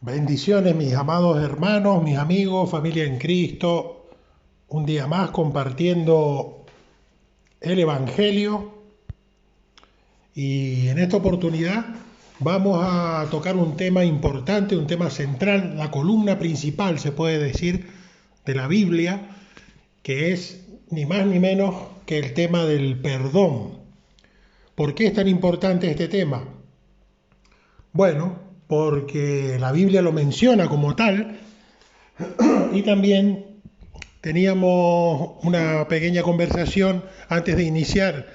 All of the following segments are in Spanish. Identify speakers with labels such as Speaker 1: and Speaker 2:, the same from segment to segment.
Speaker 1: Bendiciones, mis amados hermanos, mis amigos, familia en Cristo. Un día más compartiendo el Evangelio y en esta oportunidad vamos a tocar un tema importante, un tema central, la columna principal, se puede decir, de la Biblia, que es ni más ni menos que el tema del perdón. ¿Por qué es tan importante este tema? Bueno, porque la Biblia lo menciona como tal y también teníamos una pequeña conversación antes de iniciar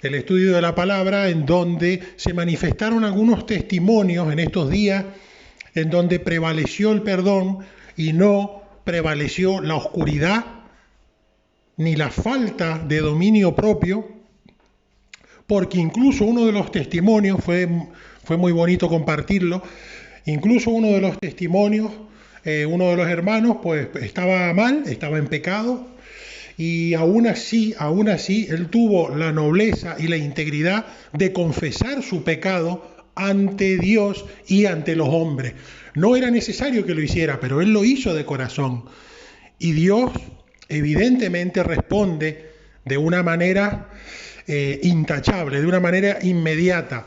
Speaker 1: el estudio de la palabra en donde se manifestaron algunos testimonios en estos días en donde prevaleció el perdón y no prevaleció la oscuridad ni la falta de dominio propio, porque incluso uno de los testimonios fue muy bonito compartirlo. Incluso uno de los testimonios, uno de los hermanos, pues estaba mal, estaba en pecado, y aún así, él tuvo la nobleza y la integridad de confesar su pecado ante Dios y ante los hombres. No era necesario que lo hiciera, pero él lo hizo de corazón. Y Dios evidentemente responde de una manera intachable, de una manera inmediata.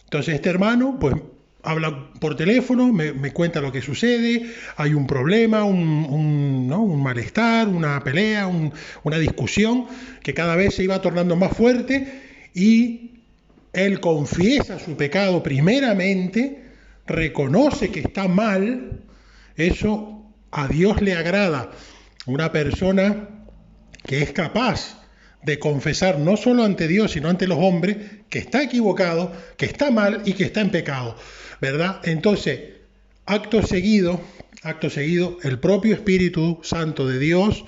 Speaker 1: Entonces este hermano pues habla por teléfono, me cuenta lo que sucede, hay un problema, ¿no? Un malestar, una pelea, una discusión que cada vez se iba tornando más fuerte y él confiesa su pecado primeramente, reconoce que está mal, eso a Dios le agrada. Una persona que es capaz de confesar no solo ante Dios, sino ante los hombres, que está equivocado, que está mal y que está en pecado, ¿verdad? Entonces, acto seguido, el propio Espíritu Santo de Dios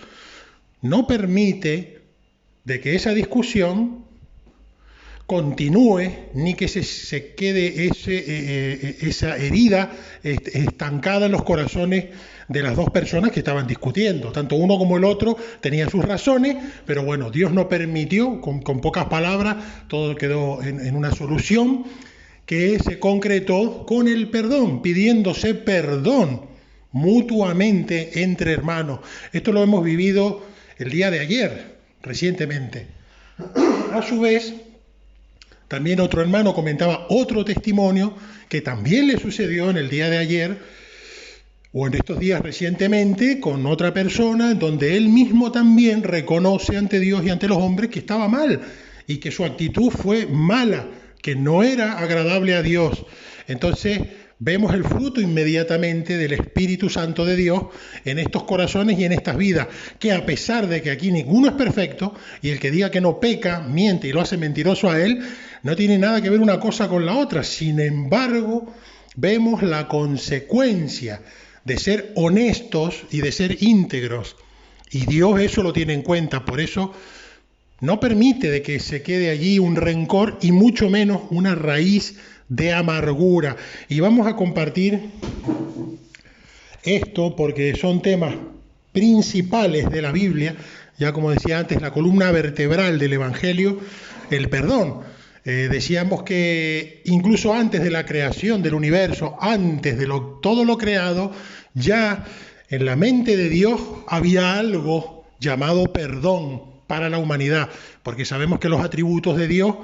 Speaker 1: no permite de que esa discusión continúe, ni que se quede esa herida estancada en los corazones de las dos personas que estaban discutiendo. Tanto uno como el otro tenían sus razones, pero bueno, Dios no permitió, con pocas palabras, todo quedó en una solución que se concretó con el perdón, pidiéndose perdón mutuamente entre hermanos. Esto lo hemos vivido el día de ayer, recientemente. A su vez, también otro hermano comentaba otro testimonio que también le sucedió en el día de ayer o en estos días recientemente con otra persona, en donde él mismo también reconoce ante Dios y ante los hombres que estaba mal y que su actitud fue mala, que no era agradable a Dios. Entonces vemos el fruto inmediatamente del Espíritu Santo de Dios en estos corazones y en estas vidas, que a pesar de que aquí ninguno es perfecto, y el que diga que no peca, miente y lo hace mentiroso a él, no tiene nada que ver una cosa con la otra. Sin embargo, vemos la consecuencia de ser honestos y de ser íntegros. Y Dios eso lo tiene en cuenta, por eso no permite de que se quede allí un rencor y mucho menos una raíz de amargura. Y vamos a compartir esto porque son temas principales de la Biblia, ya como decía antes, la columna vertebral del Evangelio, el perdón. Decíamos que incluso antes de la creación del universo, antes de todo lo creado, ya en la mente de Dios había algo llamado perdón para la humanidad, porque sabemos que los atributos de Dios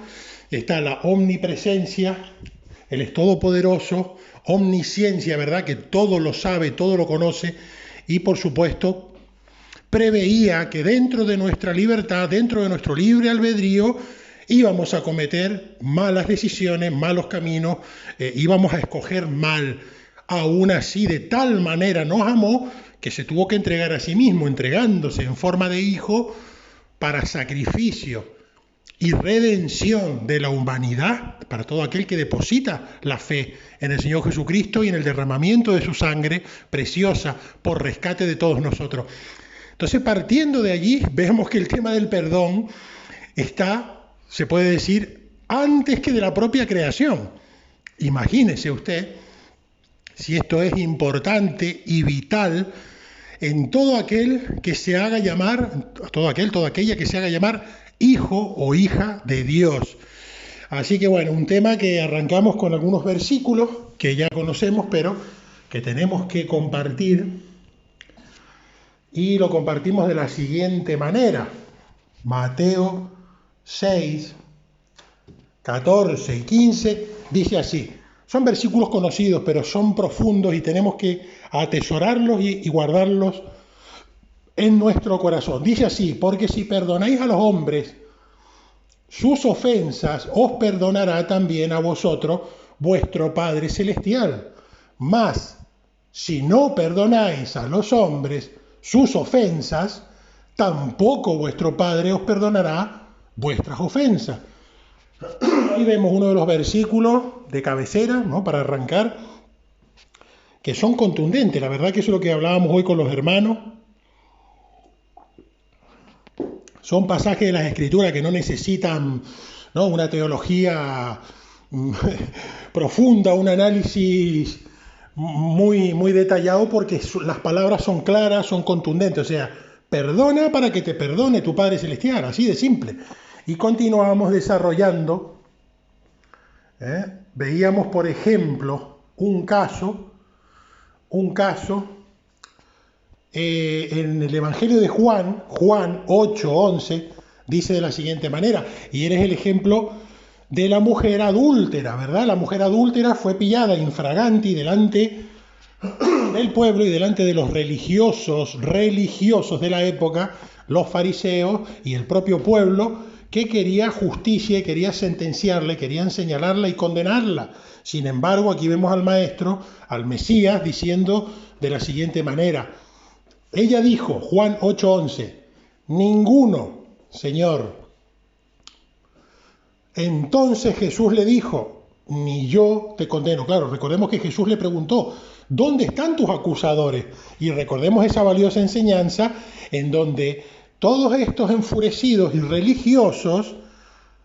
Speaker 1: está la omnipresencia, Él es todopoderoso, omnisciencia, ¿verdad? Que todo lo sabe, todo lo conoce, y por supuesto preveía que dentro de nuestra libertad, dentro de nuestro libre albedrío, íbamos a cometer malas decisiones, malos caminos, íbamos a escoger mal. Aún así, de tal manera nos amó que se tuvo que entregar a sí mismo, entregándose en forma de hijo para sacrificio y redención de la humanidad, para todo aquel que deposita la fe en el Señor Jesucristo y en el derramamiento de su sangre preciosa por rescate de todos nosotros. Entonces, partiendo de allí, vemos que el tema del perdón está, se puede decir, antes que de la propia creación. Imagínese usted si esto es importante y vital en todo aquel que se haga llamar, toda aquella que se haga llamar hijo o hija de Dios. Así que bueno, un tema que arrancamos con algunos versículos que ya conocemos, pero que tenemos que compartir y lo compartimos de la siguiente manera. Mateo 6, 14 y 15 dice así. Son versículos conocidos, pero son profundos y tenemos que atesorarlos y guardarlos en nuestro corazón. Dice así: porque si perdonáis a los hombres sus ofensas, os perdonará también a vosotros vuestro Padre Celestial. Mas, si no perdonáis a los hombres sus ofensas, tampoco vuestro Padre os perdonará vuestras ofensas. Ahí vemos uno de los versículos de cabecera, ¿no?, para arrancar, que son contundentes. La verdad que eso es lo que hablábamos hoy con los hermanos. Son pasajes de las Escrituras que no necesitan, ¿no?, una teología profunda, un análisis muy detallado, porque las palabras son claras, son contundentes. O sea, perdona para que te perdone tu Padre Celestial, así de simple. Y continuamos desarrollando. Veíamos, por ejemplo, un caso en el Evangelio de Juan 8:11, dice de la siguiente manera, y eres el ejemplo de la mujer adúltera, ¿verdad? La mujer adúltera fue pillada infraganti delante del pueblo y delante de los religiosos de la época, los fariseos y el propio pueblo, que quería justicia y quería sentenciarle, querían señalarla y condenarla. Sin embargo, aquí vemos al Maestro, al Mesías, diciendo de la siguiente manera. Ella dijo, Juan 8:11, ninguno, Señor. Entonces Jesús le dijo, ni yo te condeno. Claro, recordemos que Jesús le preguntó, ¿dónde están tus acusadores? Y recordemos esa valiosa enseñanza en donde todos estos enfurecidos y religiosos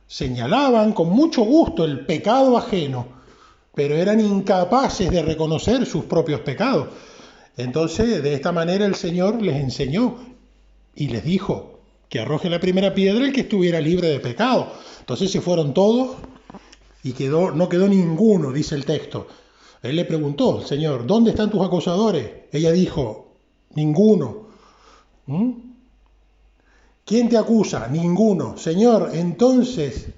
Speaker 1: señalaban con mucho gusto el pecado ajeno, pero eran incapaces de reconocer sus propios pecados. Entonces, de esta manera el Señor les enseñó y les dijo que arroje la primera piedra el que estuviera libre de pecado. Entonces se fueron todos y no quedó ninguno, dice el texto. Él le preguntó, Señor, ¿dónde están tus acusadores? Ella dijo, ninguno. ¿Quién te acusa? Ninguno. Señor, entonces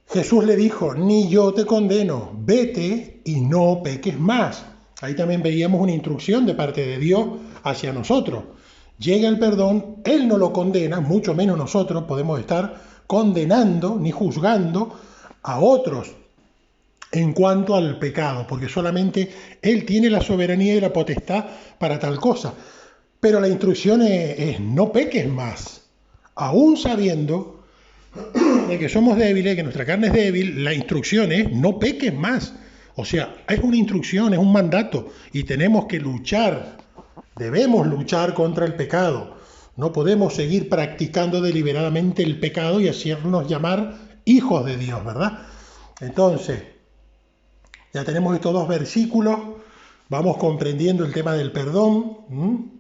Speaker 1: Jesús le dijo, ni yo te condeno, vete y no peques más. Ahí también veíamos una instrucción de parte de Dios hacia nosotros. Llega el perdón, Él no lo condena, mucho menos nosotros podemos estar condenando ni juzgando a otros en cuanto al pecado, porque solamente Él tiene la soberanía y la potestad para tal cosa. Pero la instrucción es no peques más. Aún sabiendo de que somos débiles, que nuestra carne es débil, la instrucción es no peques más. O sea, es una instrucción, es un mandato y tenemos que luchar, debemos luchar contra el pecado. No podemos seguir practicando deliberadamente el pecado y hacernos llamar hijos de Dios, ¿verdad? Entonces, ya tenemos estos dos versículos, vamos comprendiendo el tema del perdón.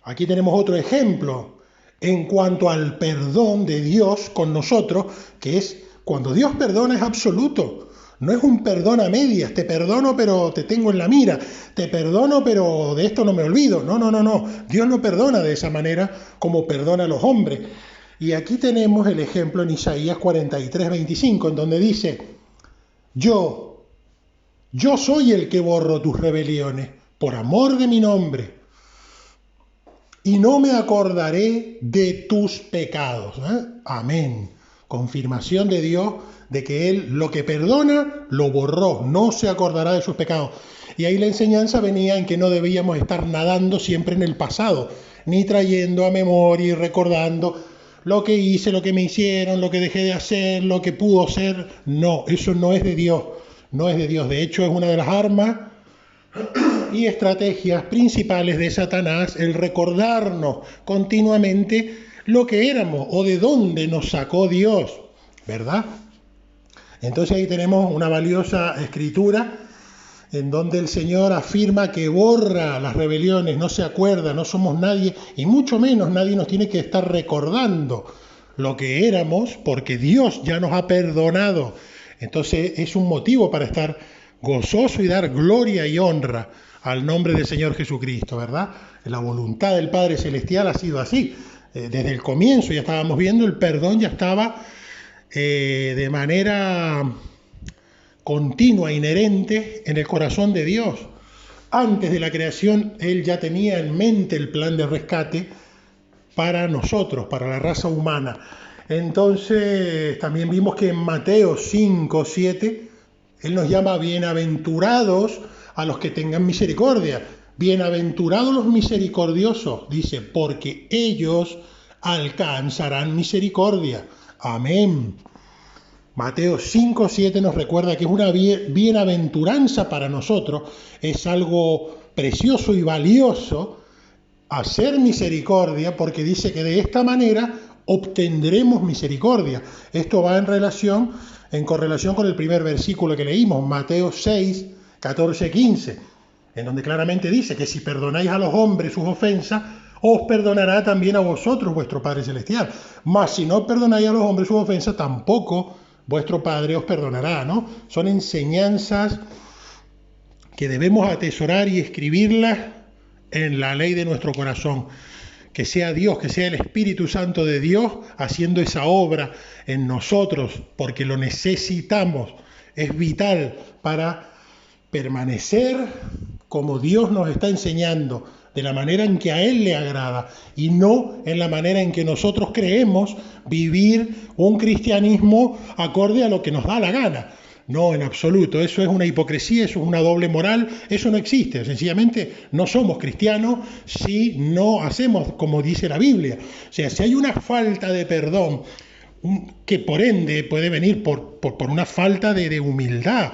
Speaker 1: Aquí tenemos otro ejemplo en cuanto al perdón de Dios con nosotros, que es cuando Dios perdona es absoluto. No es un perdón a medias, te perdono pero te tengo en la mira, te perdono pero de esto no me olvido. No. Dios no perdona de esa manera como perdona a los hombres. Y aquí tenemos el ejemplo en Isaías 43:25, en donde dice, yo soy el que borro tus rebeliones por amor de mi nombre y no me acordaré de tus pecados. Amén. Confirmación de Dios de que Él lo que perdona, lo borró, no se acordará de sus pecados. Y ahí la enseñanza venía en que no debíamos estar nadando siempre en el pasado, ni trayendo a memoria y recordando lo que hice, lo que me hicieron, lo que dejé de hacer, lo que pudo ser. No, eso no es de Dios, no es de Dios. De hecho, es una de las armas y estrategias principales de Satanás, el recordarnos continuamente lo que éramos o de dónde nos sacó Dios, ¿verdad? Entonces ahí tenemos una valiosa escritura en donde el Señor afirma que borra las rebeliones, no se acuerda, no somos nadie, y mucho menos nadie nos tiene que estar recordando lo que éramos, porque Dios ya nos ha perdonado. Entonces es un motivo para estar gozoso y dar gloria y honra al nombre del Señor Jesucristo, ¿verdad? La voluntad del Padre Celestial ha sido así. Desde el comienzo ya estábamos viendo, el perdón ya estaba de manera continua, inherente en el corazón de Dios. Antes de la creación, Él ya tenía en mente el plan de rescate para nosotros, para la raza humana. Entonces, también vimos que en Mateo 5, 7, Él nos llama bienaventurados a los que tengan misericordia. Bienaventurados los misericordiosos, dice, porque ellos alcanzarán misericordia. Amén. Mateo 5, 7 nos recuerda que es una bienaventuranza para nosotros, es algo precioso y valioso hacer misericordia, porque dice que de esta manera obtendremos misericordia. Esto va en correlación con el primer versículo que leímos, Mateo 6, 14, 15, en donde claramente dice que si perdonáis a los hombres sus ofensas, os perdonará también a vosotros vuestro Padre Celestial. Mas si no perdonáis a los hombres sus ofensas, tampoco vuestro Padre os perdonará, ¿no? Son enseñanzas que debemos atesorar y escribirlas en la ley de nuestro corazón. Que sea Dios, que sea el Espíritu Santo de Dios haciendo esa obra en nosotros, porque lo necesitamos. Es vital para permanecer como Dios nos está enseñando, de la manera en que a Él le agrada, y no en la manera en que nosotros creemos vivir un cristianismo acorde a lo que nos da la gana. No, en absoluto, eso es una hipocresía, eso es una doble moral, eso no existe. Sencillamente no somos cristianos si no hacemos como dice la Biblia. O sea, si hay una falta de perdón, que por ende puede venir por una falta de humildad,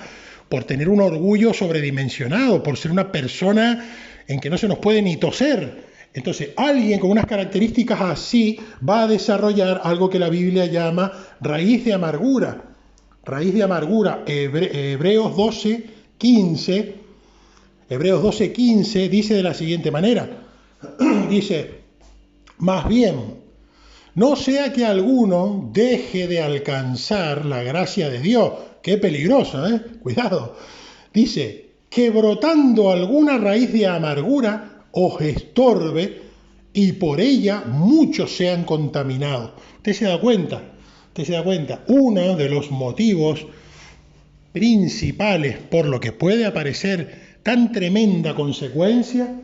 Speaker 1: por tener un orgullo sobredimensionado, por ser una persona en que no se nos puede ni toser. Entonces, alguien con unas características así va a desarrollar algo que la Biblia llama raíz de amargura. Raíz de amargura, Hebreos 12, 15 dice de la siguiente manera, dice, más bien, no sea que alguno deje de alcanzar la gracia de Dios. Qué peligroso, cuidado. Dice, que brotando alguna raíz de amargura os estorbe y por ella muchos sean contaminados. ¿Usted se da cuenta? Uno de los motivos principales por lo que puede aparecer tan tremenda consecuencia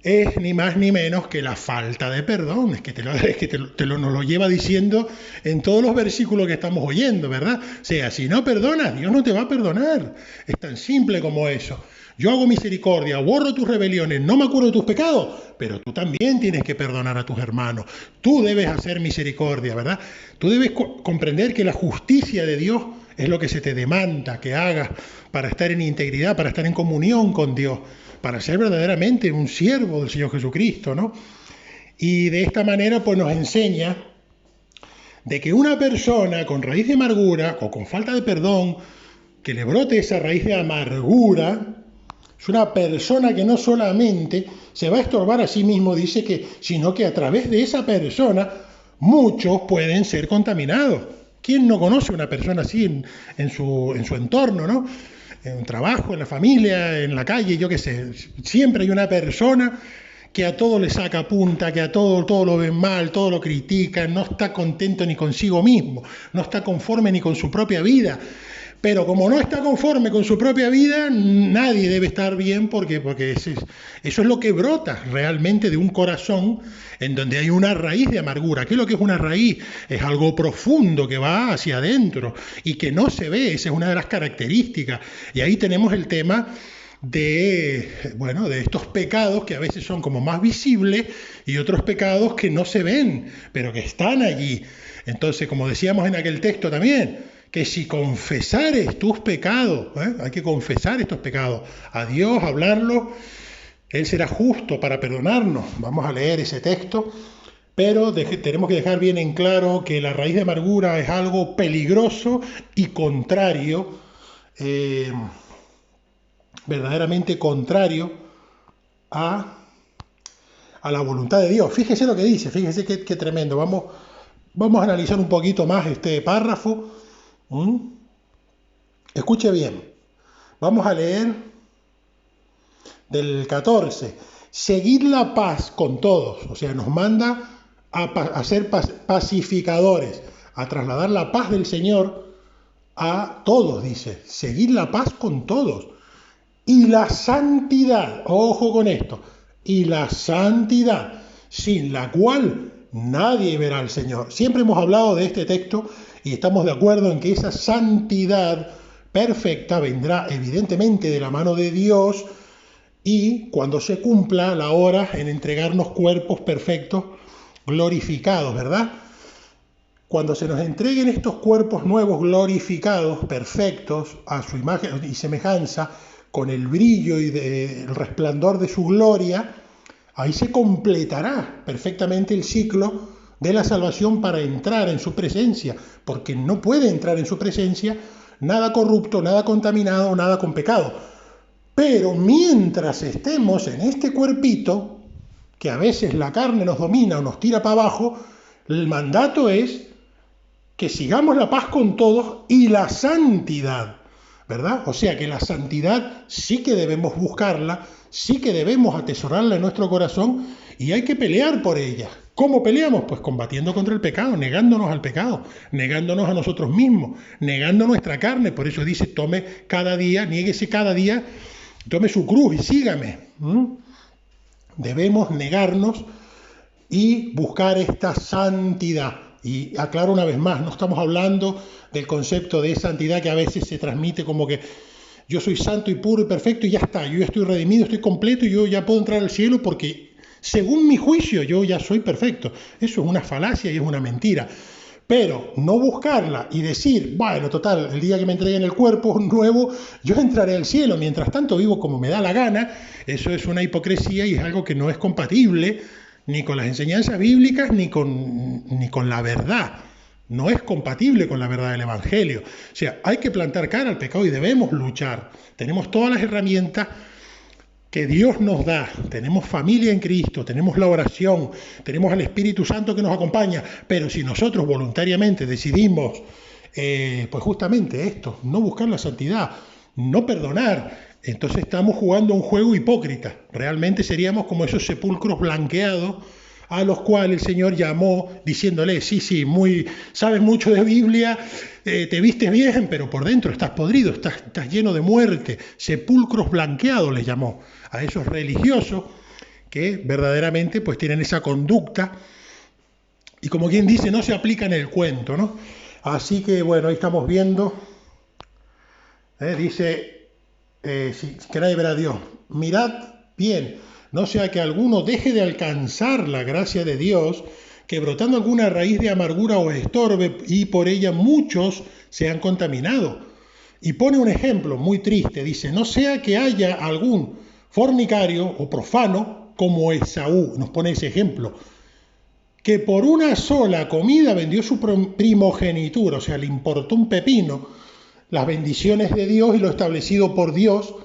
Speaker 1: es ni más ni menos que la falta de perdón. Es que nos lo lleva diciendo en todos los versículos que estamos oyendo, ¿verdad? O sea, si no perdonas, Dios no te va a perdonar. Es tan simple como eso. Yo hago misericordia, borro tus rebeliones, no me acuerdo de tus pecados, pero tú también tienes que perdonar a tus hermanos. Tú debes hacer misericordia, ¿verdad? Tú debes comprender que la justicia de Dios es lo que se te demanda que hagas para estar en integridad, para estar en comunión con Dios, para ser verdaderamente un siervo del Señor Jesucristo, ¿no? Y de esta manera pues nos enseña de que una persona con raíz de amargura o con falta de perdón, que le brote esa raíz de amargura, es una persona que no solamente se va a estorbar a sí mismo, dice que, sino que a través de esa persona muchos pueden ser contaminados. ¿Quién no conoce una persona así en su entorno, ¿no? En un trabajo, en la familia, en la calle, yo qué sé. Siempre hay una persona que a todo le saca punta, que a todo lo ven mal, todo lo critica, no está contento ni consigo mismo, no está conforme ni con su propia vida. Pero como no está conforme con su propia vida, nadie debe estar bien porque eso es lo que brota realmente de un corazón en donde hay una raíz de amargura. ¿Qué es lo que es una raíz? Es algo profundo que va hacia adentro y que no se ve. Esa es una de las características. Y ahí tenemos el tema de estos pecados que a veces son como más visibles y otros pecados que no se ven, pero que están allí. Entonces, como decíamos en aquel texto también, que si confesares tus pecados, hay que confesar estos pecados a Dios, hablarlo, Él será justo para perdonarnos. Vamos a leer ese texto, pero tenemos que dejar bien en claro que la raíz de amargura es algo peligroso y contrario, verdaderamente contrario a la voluntad de Dios. Fíjese lo que dice, fíjese qué tremendo. Vamos a analizar un poquito más este párrafo. Escuche bien. Vamos a leer del 14. Seguid la paz con todos. O sea, nos manda a ser pacificadores, a trasladar la paz del Señor a todos, dice. Seguid la paz con todos. Y la santidad, ojo con esto, y la santidad, sin la cual nadie verá al Señor. Siempre hemos hablado de este texto y estamos de acuerdo en que esa santidad perfecta vendrá evidentemente de la mano de Dios y cuando se cumpla la hora en entregarnos cuerpos perfectos, glorificados, ¿verdad? Cuando se nos entreguen estos cuerpos nuevos, glorificados, perfectos, a su imagen y semejanza, con el brillo y el resplandor de su gloria, ahí se completará perfectamente el ciclo de la salvación para entrar en su presencia, porque no puede entrar en su presencia nada corrupto, nada contaminado, nada con pecado. Pero mientras estemos en este cuerpito, que a veces la carne nos domina o nos tira para abajo, el mandato es que sigamos la paz con todos y la santidad, ¿verdad? O sea que la santidad sí que debemos buscarla, sí que debemos atesorarla en nuestro corazón y hay que pelear por ella. ¿Cómo peleamos? Pues combatiendo contra el pecado, negándonos al pecado, negándonos a nosotros mismos, negando nuestra carne. Por eso dice, tome cada día, niéguese cada día, tome su cruz y sígame. Debemos negarnos y buscar esta santidad. Y aclaro una vez más, no estamos hablando del concepto de santidad que a veces se transmite como que yo soy santo y puro y perfecto y ya está, yo ya estoy redimido, estoy completo y yo ya puedo entrar al cielo porque según mi juicio yo ya soy perfecto. Eso es una falacia y es una mentira. Pero no buscarla y decir, bueno, total, el día que me entreguen el cuerpo nuevo, yo entraré al cielo, mientras tanto vivo como me da la gana, eso es una hipocresía y es algo que no es compatible ni con las enseñanzas bíblicas ni con la verdad. No es compatible con la verdad del Evangelio. O sea, hay que plantar cara al pecado y debemos luchar. Tenemos todas las herramientas que Dios nos da. Tenemos familia en Cristo, tenemos la oración, tenemos al Espíritu Santo que nos acompaña. Pero si nosotros voluntariamente decidimos, pues justamente esto, no buscar la santidad, no perdonar, entonces estamos jugando un juego hipócrita. Realmente seríamos como esos sepulcros blanqueados a los cuales el Señor llamó diciéndole, sí, sabes mucho de Biblia, te vistes bien, pero por dentro estás podrido, estás lleno de muerte. Sepulcros blanqueados les llamó a esos religiosos que verdaderamente pues tienen esa conducta y como quien dice, no se aplica en el cuento, ¿no? Así que bueno, ahí estamos viendo, dice, que nadie verá a Dios, mirad bien, no sea que alguno deje de alcanzar la gracia de Dios, que brotando alguna raíz de amargura os estorbe y por ella muchos se han contaminado. Y pone un ejemplo muy triste, dice, no sea que haya algún fornicario o profano como Esaú, nos pone ese ejemplo, que por una sola comida vendió su primogenitura, o sea, le importó un pepino las bendiciones de Dios y lo establecido por Dios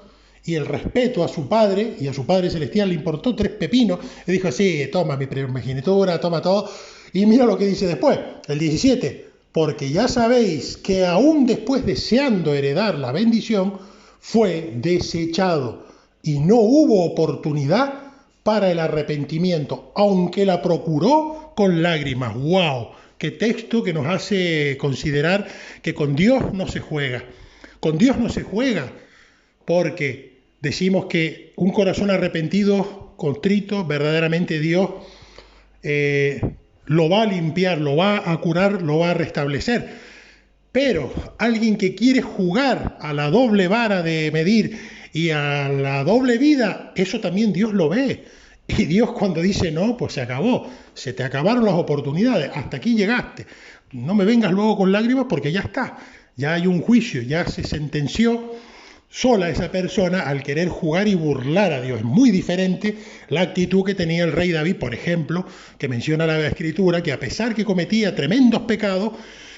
Speaker 1: y el respeto a su Padre y a su Padre Celestial le importó 3 pepinos y dijo, sí, toma mi primogenitura, toma todo. Y mira lo que dice después, el 17, porque ya sabéis que aún después deseando heredar la bendición, fue desechado y no hubo oportunidad para el arrepentimiento, aunque la procuró con lágrimas. ¡Wow! Qué texto que nos hace considerar que con Dios no se juega. Con Dios no se juega porque decimos que un corazón arrepentido, contrito, verdaderamente Dios lo va a limpiar, lo va a curar, lo va a restablecer. Pero alguien que quiere jugar a la doble vara de medir y a la doble vida, eso también Dios lo ve. Y Dios cuando dice no, pues se acabó, se te acabaron las oportunidades, hasta aquí llegaste. No me vengas luego con lágrimas porque ya está, ya hay un juicio, ya se sentenció sola esa persona al querer jugar y burlar a Dios. Es muy diferente la actitud que tenía el rey David, por ejemplo, que menciona la Escritura, que a pesar que cometía tremendos pecados,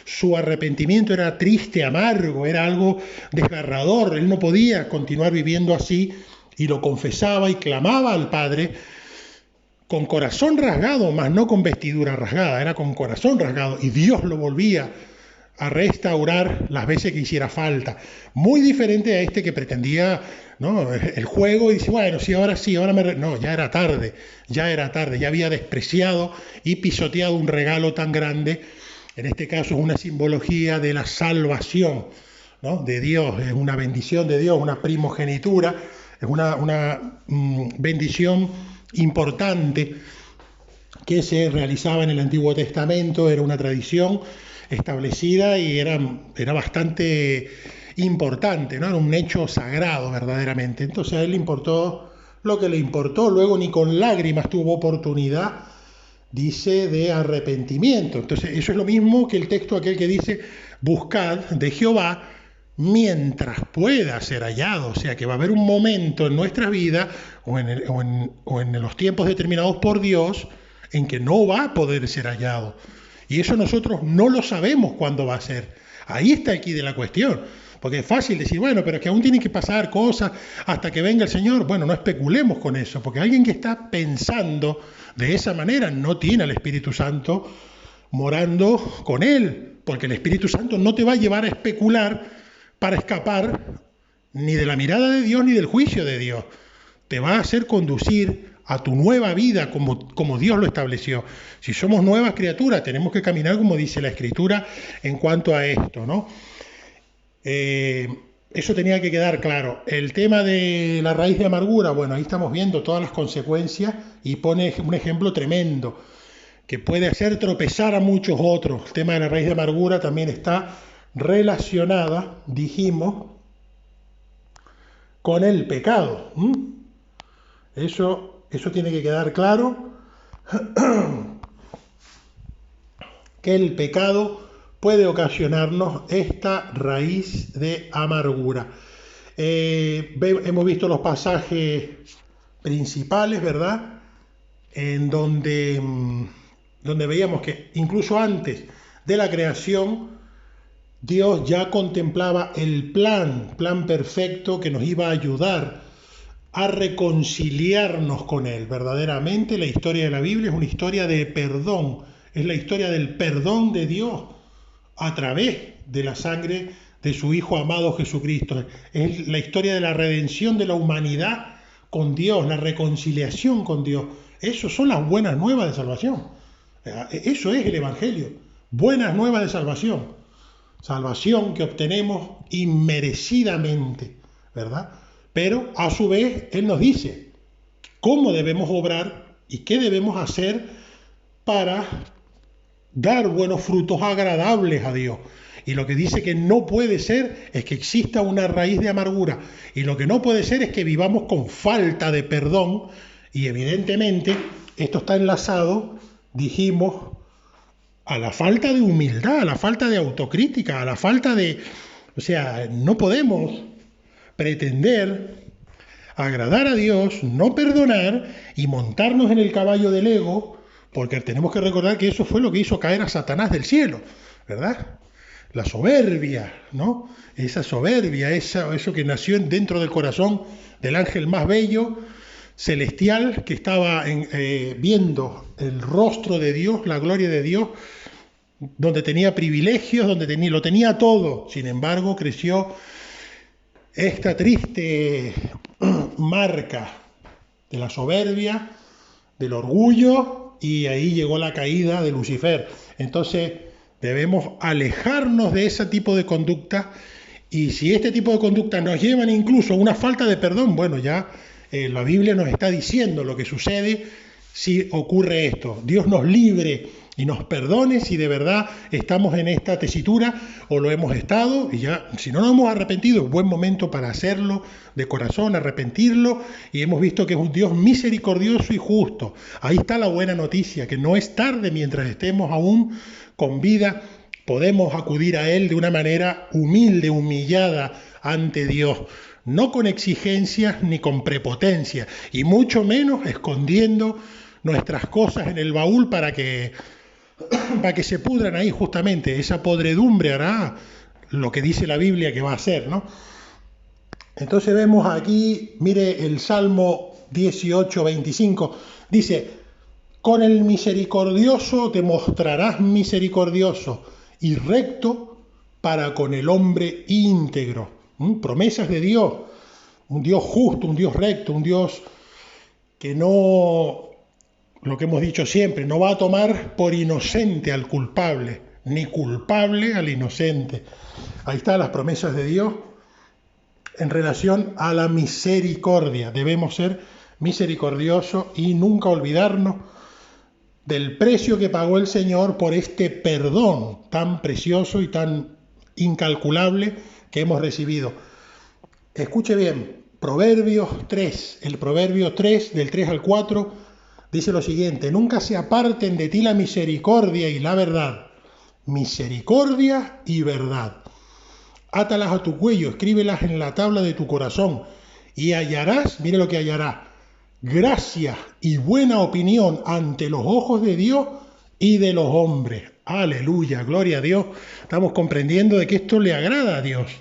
Speaker 1: su arrepentimiento era triste, amargo, era algo desgarrador, él no podía continuar viviendo así y lo confesaba y clamaba al Padre con corazón rasgado, mas no con vestidura rasgada, era con corazón rasgado y Dios lo volvía a restaurar las veces que hiciera falta. Muy diferente a este que pretendía, ¿no?, el juego y dice, bueno, sí, ahora No, ya era tarde, ya había despreciado y pisoteado un regalo tan grande. En este caso es una simbología de la salvación, ¿no?, de Dios, es una bendición de Dios, una primogenitura, es una bendición importante que se realizaba en el Antiguo Testamento, era una tradición establecida y era bastante importante, ¿no? Era un hecho sagrado verdaderamente. Entonces a él le importó lo que le importó, luego ni con lágrimas tuvo oportunidad, dice, de arrepentimiento. Entonces eso es lo mismo que el texto aquel que dice, buscad de Jehová mientras pueda ser hallado. O sea que va a haber un momento en nuestra vida o en los tiempos determinados por Dios en que no va a poder ser hallado. Y eso nosotros no lo sabemos cuándo va a ser. Ahí está aquí de la cuestión. Porque es fácil decir, bueno, pero es que aún tienen que pasar cosas hasta que venga el Señor. Bueno, no especulemos con eso, porque alguien que está pensando de esa manera no tiene al Espíritu Santo morando con él, porque el Espíritu Santo no te va a llevar a especular para escapar ni de la mirada de Dios ni del juicio de Dios. Te va a hacer conducir a tu nueva vida como Dios lo estableció. Si somos nuevas criaturas, tenemos que caminar como dice la Escritura en cuanto a esto, ¿no? Eso tenía que quedar claro. El tema de la raíz de amargura, bueno, ahí estamos viendo todas las consecuencias y pone un ejemplo tremendo que puede hacer tropezar a muchos otros. El tema de la raíz de amargura también está relacionada, dijimos, con el pecado. Eso tiene que quedar claro, que el pecado puede ocasionarnos esta raíz de amargura. Hemos visto los pasajes principales, ¿verdad?, en donde veíamos que incluso antes de la creación, Dios ya contemplaba el plan perfecto que nos iba a ayudar a reconciliarnos con Él. Verdaderamente la historia de la Biblia es una historia de perdón, es la historia del perdón de Dios a través de la sangre de su Hijo amado Jesucristo. Es la historia de la redención de la humanidad con Dios, la reconciliación con Dios. Eso son las buenas nuevas de salvación. Eso es el Evangelio, buenas nuevas de salvación. Salvación que obtenemos inmerecidamente, ¿verdad? Pero a su vez Él nos dice cómo debemos obrar y qué debemos hacer para dar buenos frutos agradables a Dios. Y lo que dice que no puede ser es que exista una raíz de amargura. Y lo que no puede ser es que vivamos con falta de perdón. Y evidentemente esto está enlazado, dijimos, a la falta de humildad, a la falta de autocrítica, a la falta de... O sea, no podemos pretender agradar a Dios, no perdonar y montarnos en el caballo del ego, porque tenemos que recordar que eso fue lo que hizo caer a Satanás del cielo, ¿verdad? La soberbia, ¿no? Esa soberbia, eso que nació dentro del corazón del ángel más bello, celestial, que estaba viendo el rostro de Dios, la gloria de Dios, donde tenía privilegios, lo tenía todo. Sin embargo, creció esta triste marca de la soberbia, del orgullo, y ahí llegó la caída de Lucifer. Entonces debemos alejarnos de ese tipo de conducta, y si este tipo de conducta nos llevan incluso a una falta de perdón, bueno, ya la Biblia nos está diciendo lo que sucede si ocurre esto. Dios nos libre y nos perdone si de verdad estamos en esta tesitura o lo hemos estado, y ya, si no nos hemos arrepentido, es buen momento para hacerlo de corazón, arrepentirlo, y hemos visto que es un Dios misericordioso y justo. Ahí está la buena noticia, que no es tarde, mientras estemos aún con vida, podemos acudir a Él de una manera humilde, humillada ante Dios, no con exigencias ni con prepotencia, y mucho menos escondiendo nuestras cosas en el baúl para que se pudran ahí. Justamente esa podredumbre hará lo que dice la Biblia que va a hacer, ¿no? Entonces vemos aquí, mire el Salmo 18:25, dice: con el misericordioso te mostrarás misericordioso y recto para con el hombre íntegro. Promesas de Dios, un Dios justo, un Dios recto, un Dios que no, lo que hemos dicho siempre, no va a tomar por inocente al culpable, ni culpable al inocente. Ahí están las promesas de Dios en relación a la misericordia. Debemos ser misericordiosos y nunca olvidarnos del precio que pagó el Señor por este perdón tan precioso y tan incalculable que hemos recibido. Escuche bien, Proverbios 3, el Proverbio 3, del 3 al 4, dice lo siguiente: nunca se aparten de ti la misericordia y la verdad. Misericordia y verdad. Átalas a tu cuello, escríbelas en la tabla de tu corazón, y hallarás, mire lo que hallarás, gracia y buena opinión ante los ojos de Dios y de los hombres. Aleluya, gloria a Dios. Estamos comprendiendo de que esto le agrada a Dios.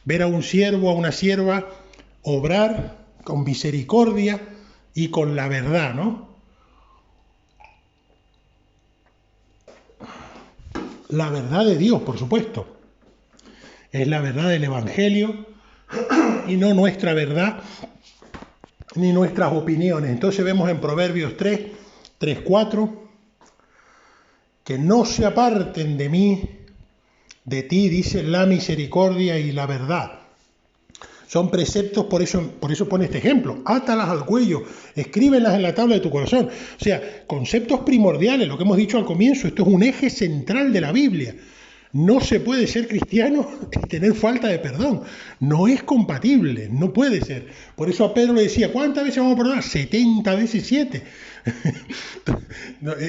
Speaker 1: Ver a un siervo, a una sierva, obrar con misericordia y con la verdad, ¿no? La verdad de Dios, por supuesto. Es la verdad del Evangelio y no nuestra verdad ni nuestras opiniones. Entonces vemos en Proverbios 3, 4, que no se aparten de mí, de ti, dice, la misericordia y la verdad. Son preceptos, por eso pone este ejemplo. Átalas al cuello, escríbelas en la tabla de tu corazón. O sea, conceptos primordiales, lo que hemos dicho al comienzo, esto es un eje central de la Biblia. No se puede ser cristiano y tener falta de perdón. No es compatible, no puede ser. Por eso a Pedro le decía, ¿cuántas veces vamos a perdonar? 70 veces 7.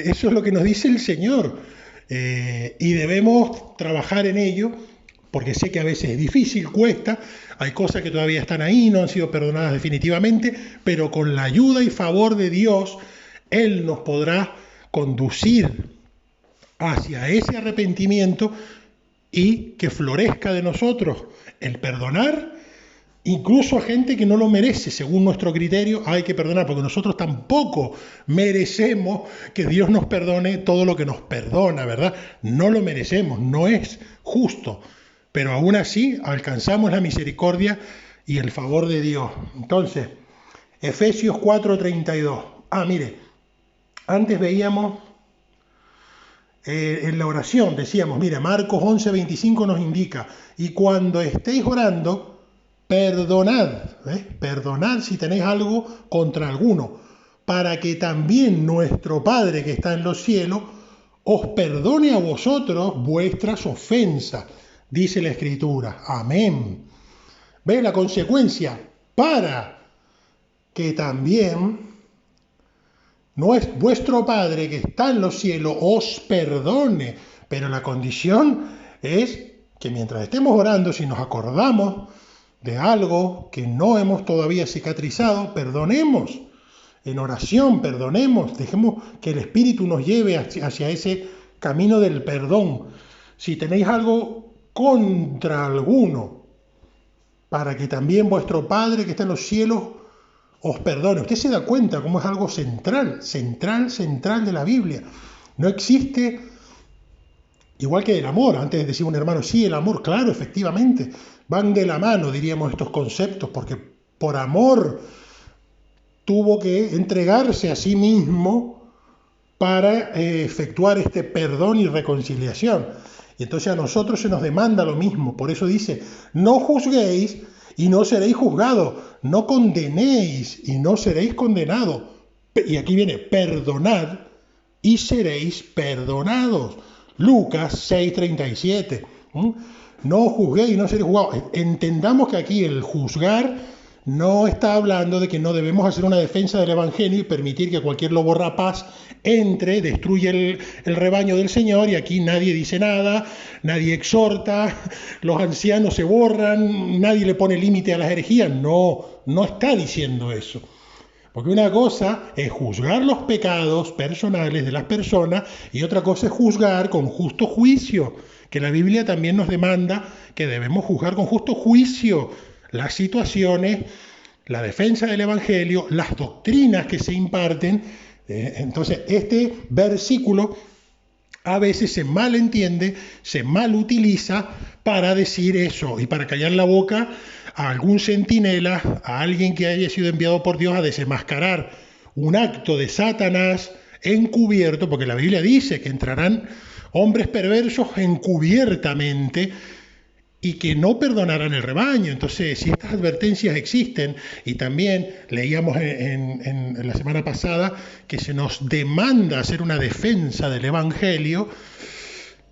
Speaker 1: Eso es lo que nos dice el Señor. Y debemos trabajar en ello, porque sé que a veces es difícil, cuesta. Hay cosas que todavía están ahí, no han sido perdonadas definitivamente, pero con la ayuda y favor de Dios, Él nos podrá conducir hacia ese arrepentimiento y que florezca de nosotros el perdonar, incluso a gente que no lo merece. Según nuestro criterio hay que perdonar, porque nosotros tampoco merecemos que Dios nos perdone todo lo que nos perdona, ¿verdad? No lo merecemos, no es justo, pero aún así alcanzamos la misericordia y el favor de Dios. Entonces, Efesios 4:32. Mire, antes veíamos en la oración, decíamos, mire, Marcos 11:25 nos indica, y cuando estéis orando, perdonad, perdonad si tenéis algo contra alguno, para que también nuestro Padre que está en los cielos os perdone a vosotros vuestras ofensas, dice la Escritura. Amén. ¿Ves la consecuencia? Para que también vuestro Padre que está en los cielos os perdone. Pero la condición es que mientras estemos orando, si nos acordamos de algo que no hemos todavía cicatrizado, perdonemos. En oración, perdonemos. Dejemos que el Espíritu nos lleve hacia ese camino del perdón. Si tenéis algo contra alguno, para que también vuestro Padre que está en los cielos os perdone. Usted se da cuenta cómo es algo central de la Biblia. No existe, igual que el amor. Antes decía un hermano, sí, el amor, claro, efectivamente, van de la mano, diríamos, estos conceptos, porque por amor tuvo que entregarse a sí mismo para efectuar este perdón y reconciliación. Y entonces a nosotros se nos demanda lo mismo. Por eso dice, no juzguéis y no seréis juzgados, no condenéis y no seréis condenados. Y aquí viene, perdonad y seréis perdonados. Lucas 6:37. No juzguéis y no seréis juzgados. Entendamos que aquí el juzgar no está hablando de que no debemos hacer una defensa del Evangelio y permitir que cualquier lobo rapaz entre, destruya el rebaño del Señor, y aquí nadie dice nada, nadie exhorta, los ancianos se borran, nadie le pone límite a las herejías. No está diciendo eso. Porque una cosa es juzgar los pecados personales de las personas y otra cosa es juzgar con justo juicio, que la Biblia también nos demanda que debemos juzgar con justo juicio las situaciones, la defensa del Evangelio, las doctrinas que se imparten. Entonces, este versículo a veces se malentiende, se malutiliza para decir eso y para callar la boca a algún centinela, a alguien que haya sido enviado por Dios a desenmascarar un acto de Satanás encubierto, porque la Biblia dice que entrarán hombres perversos encubiertamente y que no perdonarán el rebaño. Entonces, si estas advertencias existen, y también leíamos en la semana pasada que se nos demanda hacer una defensa del Evangelio,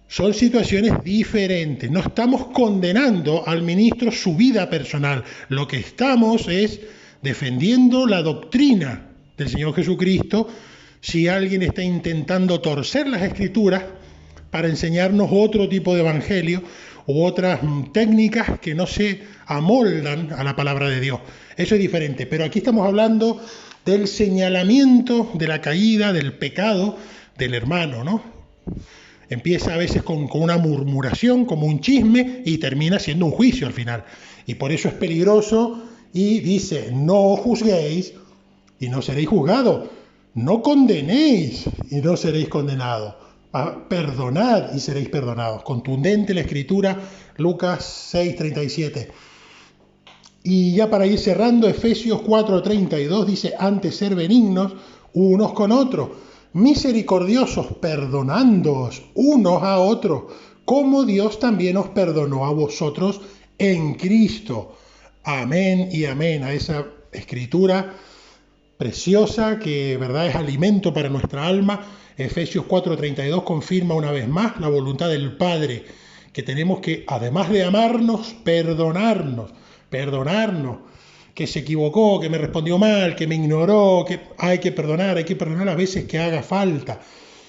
Speaker 1: son situaciones diferentes. No estamos condenando al ministro su vida personal. Lo que estamos es defendiendo la doctrina del Señor Jesucristo. Si alguien está intentando torcer las Escrituras para enseñarnos otro tipo de evangelio u otras técnicas que no se amoldan a la palabra de Dios. Eso es diferente. Pero aquí estamos hablando del señalamiento de la caída, del pecado del hermano, ¿no? Empieza a veces con una murmuración, como un chisme, y termina siendo un juicio al final. Y por eso es peligroso, y dice, no juzguéis y no seréis juzgados. No condenéis y no seréis condenados. Perdonad y seréis perdonados. Contundente la Escritura, Lucas 6:37. Y ya para ir cerrando, Efesios 4:32 dice, antes ser benignos unos con otros, misericordiosos, perdonándoos unos a otros, como Dios también os perdonó a vosotros en Cristo. Amén y amén a esa Escritura preciosa que, verdad, es alimento para nuestra alma. Efesios 4:32 confirma una vez más la voluntad del Padre, que tenemos que, además de amarnos, perdonarnos, que se equivocó, que me respondió mal, que me ignoró, que hay que perdonar a veces que haga falta.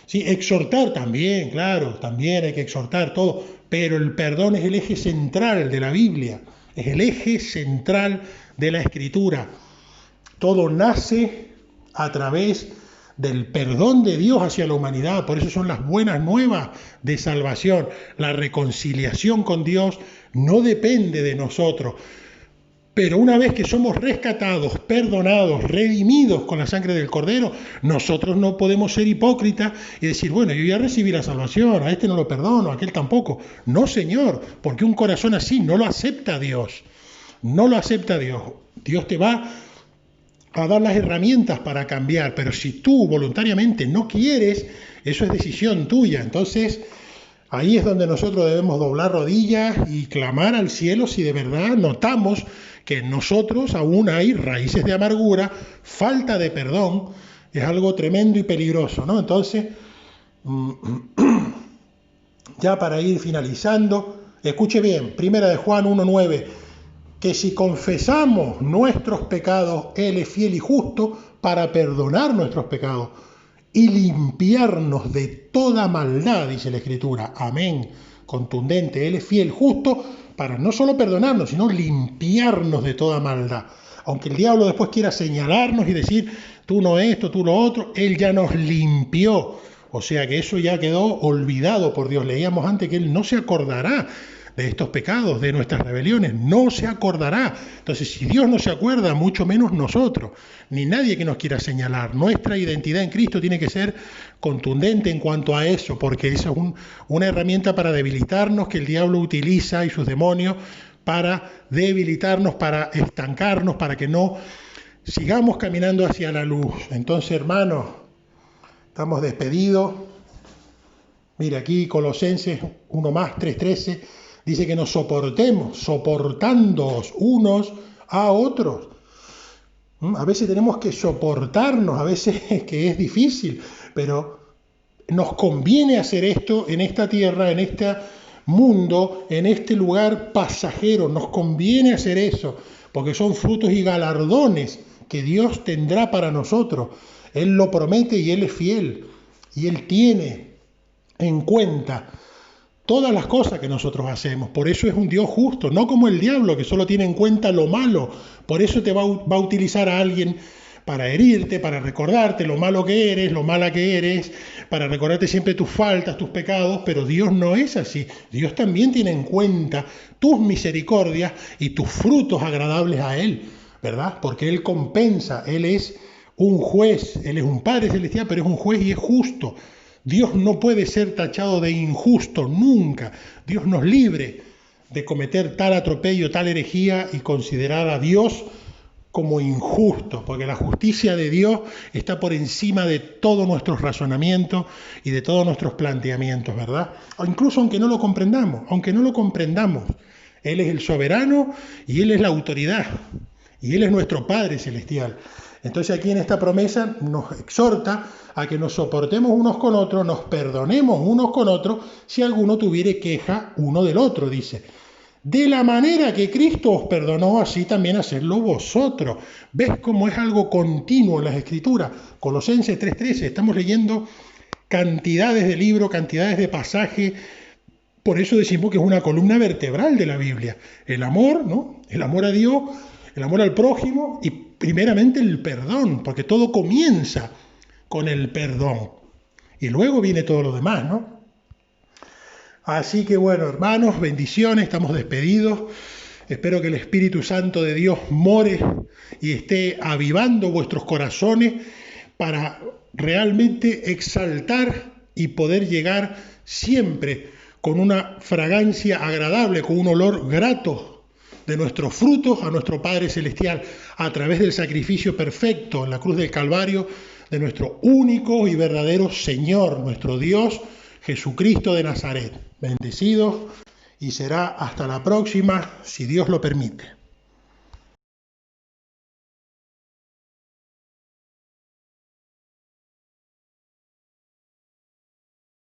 Speaker 1: Sí, exhortar también, claro, también hay que exhortar todo, pero el perdón es el eje central de la Biblia, es el eje central de la Escritura. Todo nace a través del perdón de Dios hacia la humanidad. Por eso son las buenas nuevas de salvación. La reconciliación con Dios no depende de nosotros. Pero una vez que somos rescatados, perdonados, redimidos con la sangre del Cordero, nosotros no podemos ser hipócritas y decir, bueno, yo ya recibí la salvación, a este no lo perdono, a aquel tampoco. No, Señor, porque un corazón así no lo acepta Dios. No lo acepta Dios. Dios te va a dar las herramientas para cambiar, pero si tú voluntariamente no quieres, eso es decisión tuya. Entonces, ahí es donde nosotros debemos doblar rodillas y clamar al cielo si de verdad notamos que en nosotros aún hay raíces de amargura, falta de perdón, es algo tremendo y peligroso, ¿no? Entonces, ya para ir finalizando, escuche bien, 1 de Juan 1:9, que si confesamos nuestros pecados, Él es fiel y justo para perdonar nuestros pecados y limpiarnos de toda maldad, dice la Escritura. Amén. Contundente. Él es fiel, justo, para no solo perdonarnos, sino limpiarnos de toda maldad. Aunque el diablo después quiera señalarnos y decir, tú no esto, tú lo otro, Él ya nos limpió. O sea que eso ya quedó olvidado por Dios. Leíamos antes que Él no se acordará de estos pecados, de nuestras rebeliones, no se acordará. Entonces, si Dios no se acuerda, mucho menos nosotros, ni nadie que nos quiera señalar. Nuestra identidad en Cristo tiene que ser contundente en cuanto a eso, porque esa es una herramienta para debilitarnos que el diablo utiliza y sus demonios para debilitarnos, para estancarnos, para que no sigamos caminando hacia la luz. Entonces, hermanos, estamos despedidos. Mira aquí Colosenses 1+3:13 dice que nos soportemos, soportándoos unos a otros. A veces tenemos que soportarnos, a veces que es difícil, pero nos conviene hacer esto en esta tierra, en este mundo, en este lugar pasajero. Nos conviene hacer eso, porque son frutos y galardones que Dios tendrá para nosotros. Él lo promete y Él es fiel, y Él tiene en cuenta todas las cosas que nosotros hacemos. Por eso es un Dios justo, no como el diablo que solo tiene en cuenta lo malo. Por eso te va a utilizar a alguien para herirte, para recordarte lo malo que eres, lo mala que eres, para recordarte siempre tus faltas, tus pecados, pero Dios no es así. Dios también tiene en cuenta tus misericordias y tus frutos agradables a Él, ¿verdad? Porque Él compensa, Él es un juez, Él es un Padre celestial, pero es un juez y es justo. Dios no puede ser tachado de injusto nunca. Dios nos libre de cometer tal atropello, tal herejía y considerar a Dios como injusto, porque la justicia de Dios está por encima de todos nuestros razonamientos y de todos nuestros planteamientos, ¿verdad? O incluso aunque no lo comprendamos, Él es el soberano y Él es la autoridad, y Él es nuestro Padre Celestial. Entonces aquí en esta promesa nos exhorta a que nos soportemos unos con otros, nos perdonemos unos con otros, si alguno tuviere queja uno del otro, dice. De la manera que Cristo os perdonó, así también hacedlo vosotros. ¿Ves cómo es algo continuo en las Escrituras? Colosenses 3:13, estamos leyendo cantidades de libros, cantidades de pasajes. Por eso decimos que es una columna vertebral de la Biblia. El amor, ¿no? El amor a Dios, el amor al prójimo y primeramente el perdón, porque todo comienza con el perdón. Y luego viene todo lo demás, ¿no? Así que bueno, hermanos, bendiciones, estamos despedidos. Espero que el Espíritu Santo de Dios more y esté avivando vuestros corazones para realmente exaltar y poder llegar siempre con una fragancia agradable, con un olor grato de nuestros frutos a nuestro Padre Celestial a través del sacrificio perfecto en la cruz del Calvario de nuestro único y verdadero Señor, nuestro Dios, Jesucristo de Nazaret. Bendecidos y será hasta la próxima, si Dios lo permite.